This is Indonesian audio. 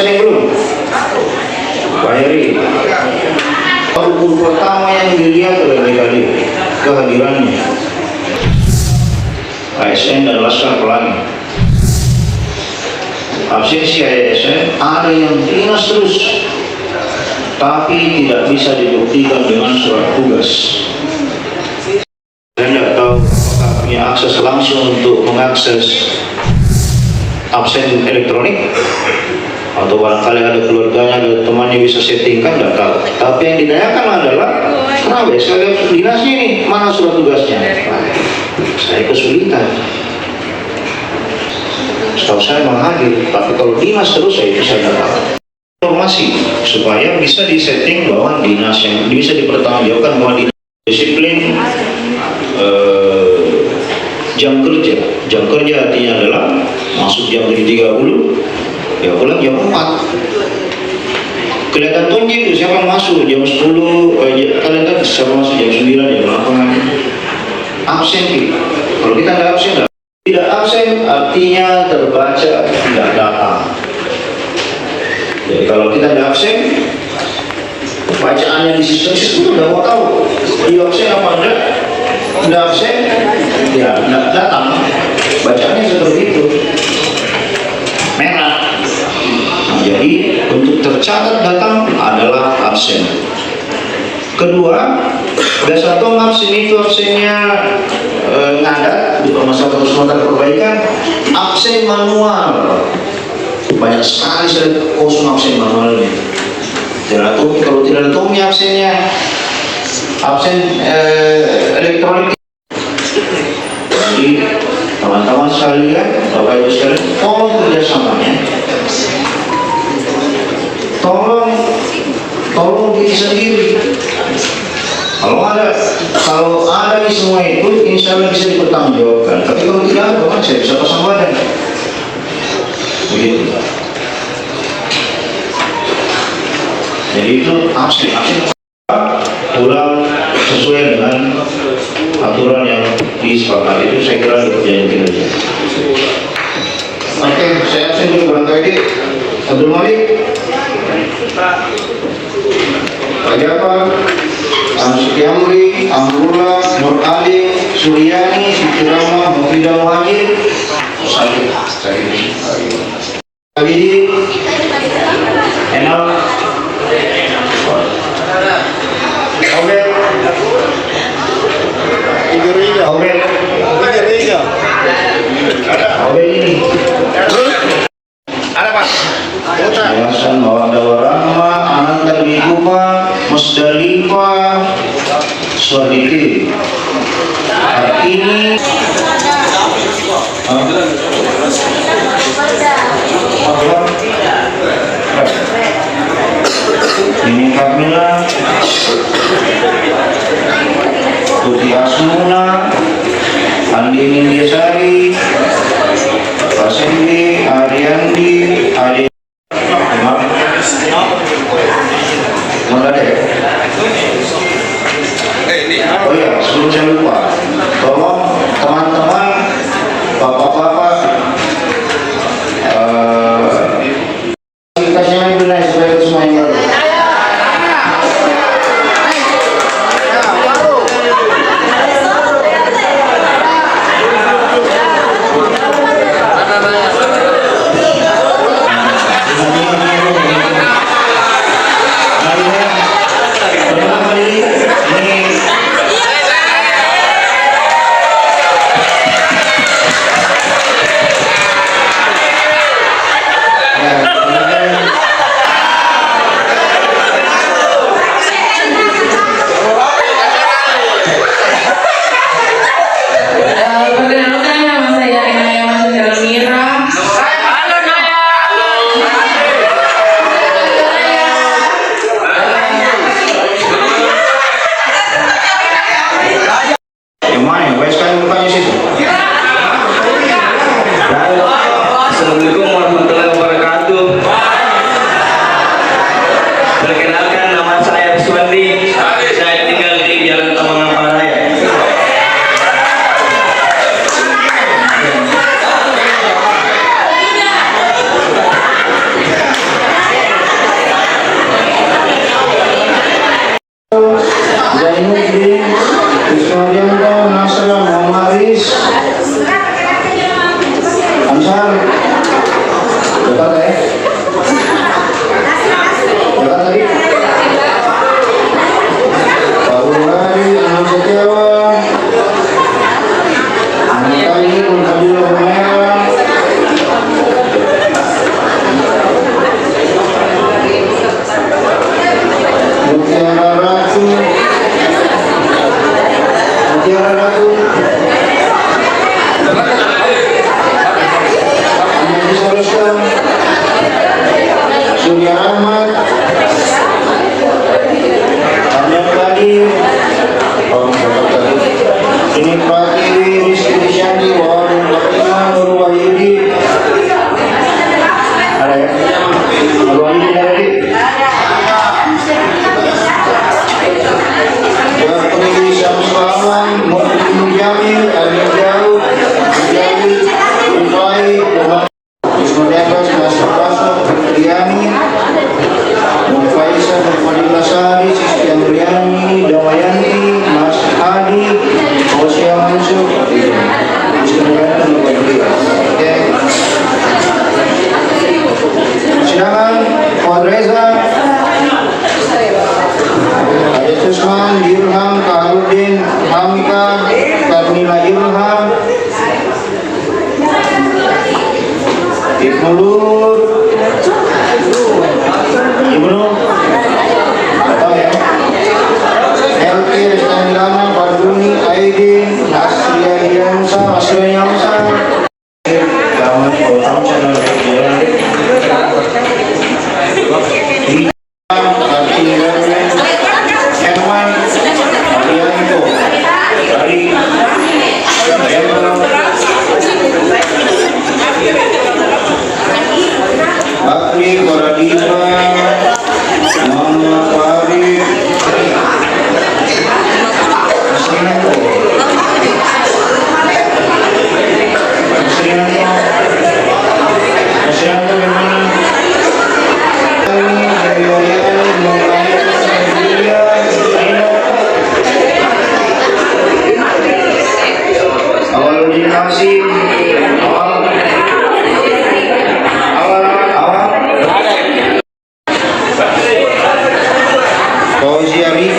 setting belum? Pak Heri. Rukun pertama yang dilihat oleh DKD kehadirannya ASN dan Laskar Pelangi. Absensi ASN ada yang dinas terus, tapi tidak bisa dibuktikan dengan surat tugas. Saya tidak tahu apakah punya akses langsung untuk mengakses absen elektronik, atau barangkali ada keluarganya, ada temannya bisa settingkan, tidak tahu. Tapi yang ditanyakan adalah, kenapa saya lihat dinasnya ini, mana surat tugasnya? Saya kesulitan. Setahu saya menghadir, tapi kalau dinas terus saya itu saya dapat informasi supaya bisa disetting bahwa dinas yang bisa dipertanggungjawabkan bahwa dinas disiplin jam kerja artinya adalah masuk jam 7.30 ya pulang jam 4. Kelihatan tonjek itu siapa masuk jam 10, kalian kan siapa masuk jam 9, jam 8. Absen gitu. Kalau kita tidak absen, tidak absen artinya terbaca tidak datang. Jadi kalau kita tidak absen, bacaannya di sistem itu udah mau tahu di absen apa enggak. Tidak absen, ya tidak datang. Bacaannya seperti itu, merah. Jadi untuk tercatat datang adalah absen. Kedua, ada satu absen itu absennya ngadat di masalah sementara perbaikan, absen manual. Banyak sekali saya kosong absen manualnya. Tidak tahu kalau tidak tahu absennya, absen elektronik. Jadi teman-teman sekalian, Bapak Ibu sekalian, tolong kerjasamanya. Tolong diri sendiri. Kalau ada di semua itu, insya Allah bisa dipertanggungjawabkan. Tapi kalau tidak ada, kan saya bisa pasang badan. Begitu. Jadi itu absen pulang sesuai dengan aturan yang disepakati. Itu saya kira kerjaan kinerja. Oke, saya absen dulu barangkali. Abdul Malik, Pak Jafar, Amsuki Amri, Amrullah, Nur Ali, Suryani, Fikirama, Mufidah Muhajir, Sakit, Abidi, Enal, Obed, Obed ini. Ada Pak. Yayasan Mawaddah Warahmah, Ananta Bikupa, Musdalifah, Suaditi. Hari ini ini Kamila, Tuti Asmuna, Andi Nindiasari, Pasendi, Ariandi, Adi. Oh ya, sebelum saya lupa, tolong teman-teman, bapak-bapak, kasih main dulu supaya semua yang baru. Mutiara Ratu, Anjani Sarustam, Surya Rahmat, Amir Kadir, ini Pratiwi, Rizky Disyanti, Wawan Fatima, Nur Wahyudi. Ada ya? Nur Wahyudi ada di? Yakni Syamsuaman, Muhammad Jamil, Arif Daud, Jamil, Rufai, Ismail Abbas, Nasir Pasok, Fitriani, Mufaisa, Fadila Sari, Sistian Riani, Damayanti, Mas Hadi, Osia Mansur, silakan Fuad Reza, Ade Susman, Ilham, Kaharudin, Hamka, Karnila Ilham, Ibnu Lur, Ibnu, apa ya? LK Restanilana, Farduni, Aidin, Asria Diansa, Asria Yamsa. Kamu tahu channel dia? Bakri, Koradipa, Mama Farid, Masyiranto memang Awaludin Hasim, awal Fauzi Ali,